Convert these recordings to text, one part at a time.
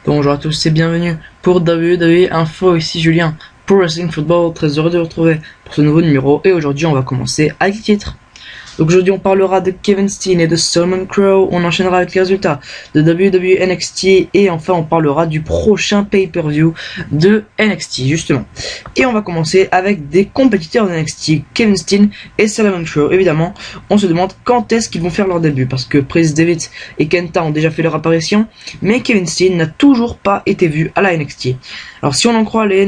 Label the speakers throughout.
Speaker 1: Bonjour à tous et bienvenue pour WWE Info, ici Julien pour Wrestling Football, très heureux de vous retrouver pour ce nouveau numéro et aujourd'hui on va commencer avec les titres. Donc aujourd'hui on parlera de Kevin Steen et de Solomon Crow, on enchaînera avec les résultats de WWE NXT et enfin on parlera du prochain pay-per-view de NXT justement. Et on va commencer avec des compétiteurs de NXT, Kevin Steen et Solomon Crow. Évidemment, on se demande quand est-ce qu'ils vont faire leur début parce que Prince Devitt et Kenta ont déjà fait leur apparition, mais Kevin Steen n'a toujours pas été vu à la NXT. Alors si on en croit les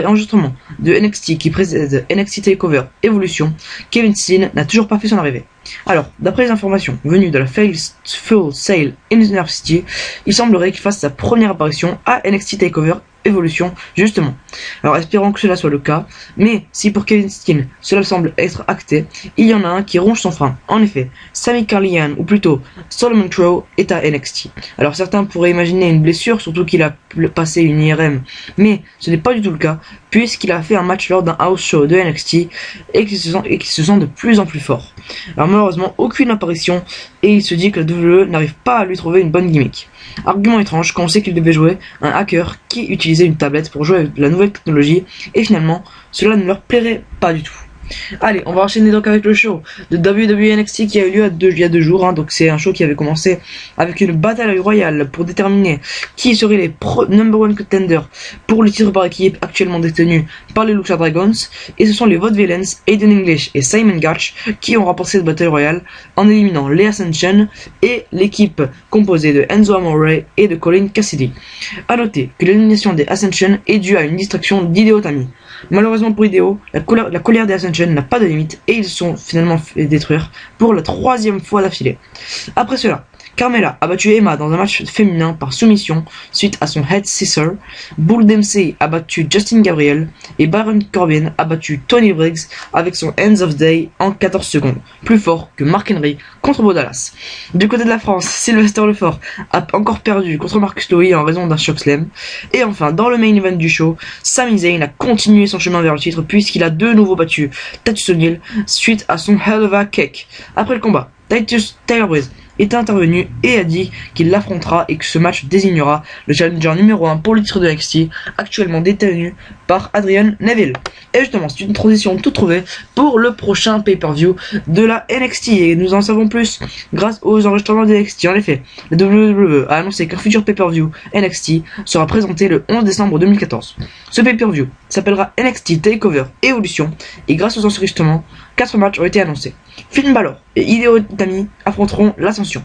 Speaker 1: enregistrements de NXT qui précèdent NXT TakeOver Evolution, Kevin Steen n'a toujours pas fait son arrivée. Alors, d'après les informations venues de la Full Sail University, il semblerait qu'il fasse sa première apparition à NXT TakeOver Evolution, justement. Alors, espérons que cela soit le cas, mais si pour Kevin Steen, cela semble être acté, il y en a un qui ronge son frein. En effet, Sami Callihan, ou plutôt Solomon Crow, est à NXT. Alors, certains pourraient imaginer une blessure, surtout qu'il a passé une IRM, mais ce n'est pas du tout le cas, puisqu'il a fait un match lors d'un house show de NXT et qu'il se sent de plus en plus fort. Alors, malheureusement, aucune apparition, et il se dit que la WWE n'arrive pas à lui trouver une bonne gimmick. Argument étrange quand on sait qu'il devait jouer un hacker qui utilisait une tablette pour jouer avec la nouvelle technologie et finalement cela ne leur plairait pas du tout. Allez, on va enchaîner donc avec le show de WWE NXT qui a eu lieu il y a 2 jours. Donc c'est un show qui avait commencé avec une bataille royale pour déterminer qui seraient les number one contenders pour le titre par équipe actuellement détenu par les Lucha Dragons. Et ce sont les Vaudevillains, Aiden English et Simon Gotch qui ont remporté cette bataille royale en éliminant les Ascension et l'équipe composée de Enzo Amore et de Colin Cassidy. A noter que l'élimination des Ascension est due à une distraction d'Hideo Itami. Malheureusement pour Hideo, la colère des Ascension n'a pas de limite et ils sont finalement fait détruire pour la 3e fois d'affilée. Après cela, Carmella a battu Emma dans un match féminin par soumission suite à son head scissor. Bull Dempsey a battu Justin Gabriel et Baron Corbin a battu Tony Briggs avec son Ends of Day en 14 secondes, plus fort que Mark Henry contre Bo Dallas. Du côté de la France, Sylvester Lefort a encore perdu contre Marcus Louis en raison d'un choc slam. Et enfin, dans le main event du show, Sami Zayn a continué son chemin vers le titre puisqu'il a de nouveau battu Titus O'Neil suite à son Hell of a Cake. Après le combat, Tyler Breeze est intervenu et a dit qu'il l'affrontera et que ce match désignera le challenger numéro 1 pour le titre de NXT, actuellement détenu par Adrian Neville. Et justement, c'est une transition toute trouvée pour le prochain pay-per-view de la NXT et nous en savons plus grâce aux enregistrements de NXT. En effet, la WWE a annoncé qu'un futur pay-per-view NXT sera présenté le 11 décembre 2014. Ce pay-per-view s'appellera NXT TakeOver Evolution et grâce aux enregistrements, 4 matchs ont été annoncés. Finn Balor et Hideo Itami affronteront l'Ascension.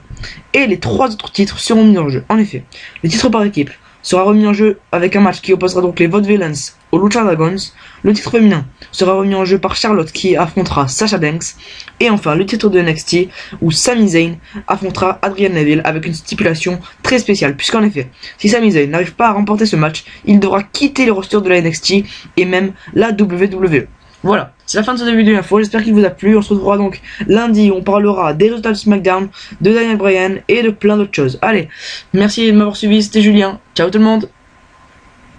Speaker 1: Et les 3 autres titres seront mis en jeu. En effet, le titre par équipe sera remis en jeu avec un match qui opposera donc les Vaudevillains aux Lucha Dragons. Le titre féminin sera remis en jeu par Charlotte qui affrontera Sasha Banks. Et enfin, le titre de NXT où Sami Zayn affrontera Adrian Neville avec une stipulation très spéciale. Puisqu'en effet, si Sami Zayn n'arrive pas à remporter ce match, il devra quitter les rosters de la NXT et même la WWE. Voilà, c'est la fin de cette vidéo info, j'espère qu'il vous a plu. On se retrouvera donc lundi où on parlera des résultats de SmackDown, de Daniel Bryan et de plein d'autres choses. Allez, merci de m'avoir suivi, c'était Julien, ciao tout le monde.